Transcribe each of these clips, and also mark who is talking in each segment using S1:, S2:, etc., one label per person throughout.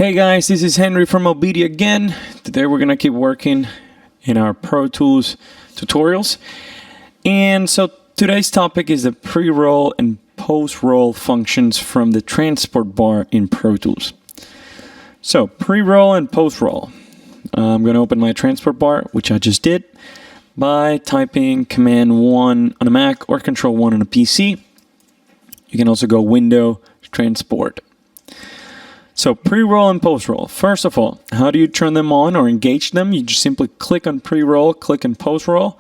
S1: Hey guys, this is Henry from OBEDIA again. Today we're going to keep working in our Pro Tools tutorials. And so today's topic is the pre-roll and post-roll functions from the transport bar in Pro Tools. So pre-roll and post-roll. I'm going to open my transport bar, which I just did, by typing Command 1 on a Mac or Control 1 on a PC. You can also go Window, Transport. So pre-roll and post-roll. First of all, how do you turn them on or engage them? You just simply click on pre-roll, click on post-roll.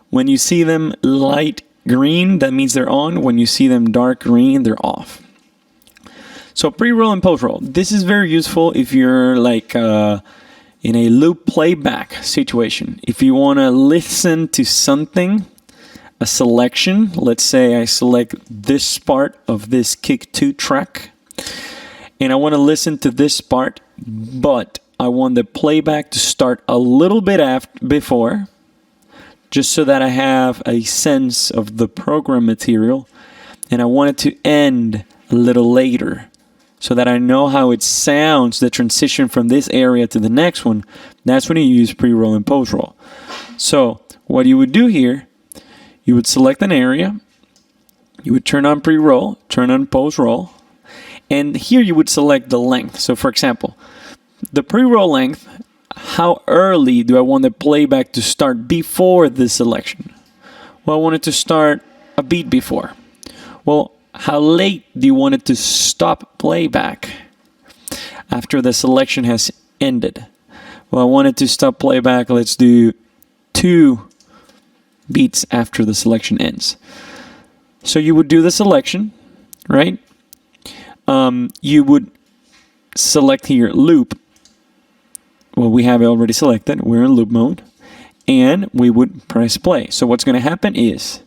S1: When you see them light green, that means they're on. When you see them dark green, they're off. So pre-roll and post-roll. This is very useful if you're like in a loop playback situation. If you want to listen to something, a selection, let's say I select this part of this kick 2 track, and I want to listen to this part, but I want the playback to start a little bit before, just so that I have a sense of the program material, and I want it to end a little later, so that I know how it sounds, the transition from this area to the next one. That's when you use pre-roll and post-roll. So what you would do here, you would select an area, you would turn on pre-roll, turn on post-roll, and here you would select the length. So for example, the pre-roll length, how early do I want the playback to start before this selection? Well, I want it to start a beat before. Well, how late do you want it to stop playback after the selection has ended? Well, I want it to stop playback, let's do 2 beats after the selection ends. So you would do the selection, right? You would select here loop. Well, we have it already selected. We're in loop mode. And we would press play. So what's going to happen is,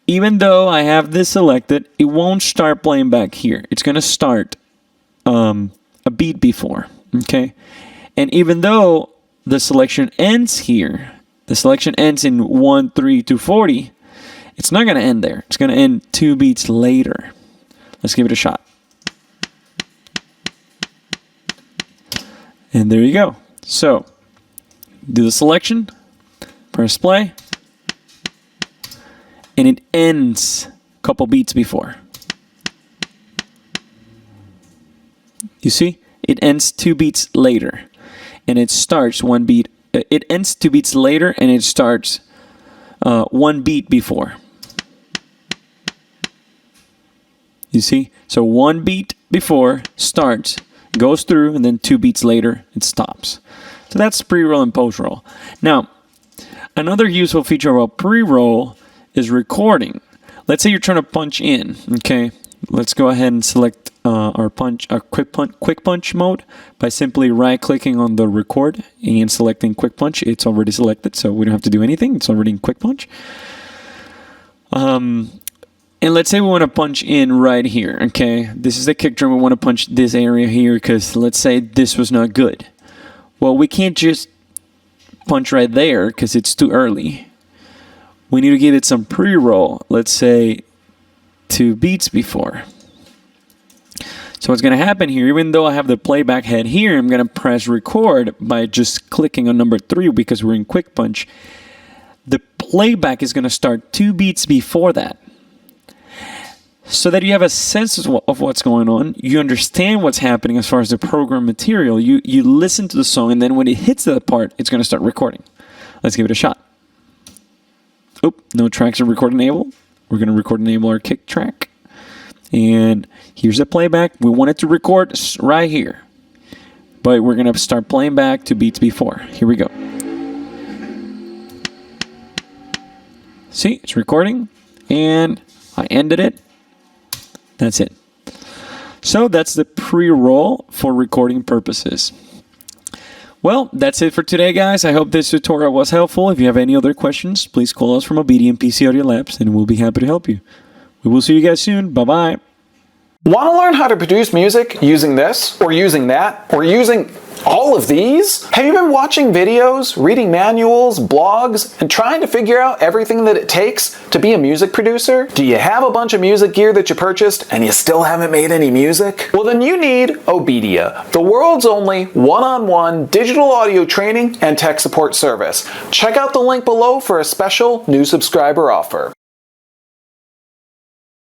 S1: even though I have this selected, it won't start playing back here. It's going to start a beat before. Okay? And even though the selection ends here, the selection ends in 1, 3, 2, 40, it's not going to end there. It's going to end 2 beats later. Let's give it a shot. And there you go. So, do the selection, press play, and it ends a couple beats before. You see? It ends 2 beats later, and it starts 1 beat. It ends 2 beats later, and it starts 1 beat before. You see? So 1 beat before starts, goes through, and then 2 beats later, it stops. So that's pre-roll and post-roll. Now, another useful feature about pre-roll is recording. Let's say you're trying to punch in, okay? Let's go ahead and select our quick punch mode by simply right-clicking on the record and selecting quick punch. It's already selected, so we don't have to do anything. It's already in quick punch. And let's say we want to punch in right here, okay? This is the kick drum. We want to punch this area here because let's say this was not good. Well, we can't just punch right there because it's too early. We need to give it some pre-roll, let's say 2 beats before. So what's going to happen here, even though I have the playback head here, I'm going to press record by just clicking on number 3 because we're in quick punch. The playback is going to start 2 beats before that. So that you have a sense of what's going on, you understand what's happening as far as the program material. You listen to the song, and then when it hits that part, it's going to start recording. Let's give it a shot. Oop, no tracks are record enabled. We're going to record enable our kick track. And here's the playback. We want it to record right here. But we're going to start playing back 2 beats before. Here we go. See, it's recording. And I ended it. That's it. So that's the pre-roll for recording purposes. Well, that's it for today, guys. I hope this tutorial was helpful. If you have any other questions, please call us from OBEDIA and PC Audio Labs, and we'll be happy to help you. We will see you guys soon. Bye-bye.
S2: Want to learn how to produce music using this, or using that, or using all of these? Have you been watching videos, reading manuals, blogs, and trying to figure out everything that it takes to be a music producer? Do you have a bunch of music gear that you purchased and you still haven't made any music? Well, then you need OBEDIA, the world's only one-on-one digital audio training and tech support service. Check out the link below for a special new subscriber offer.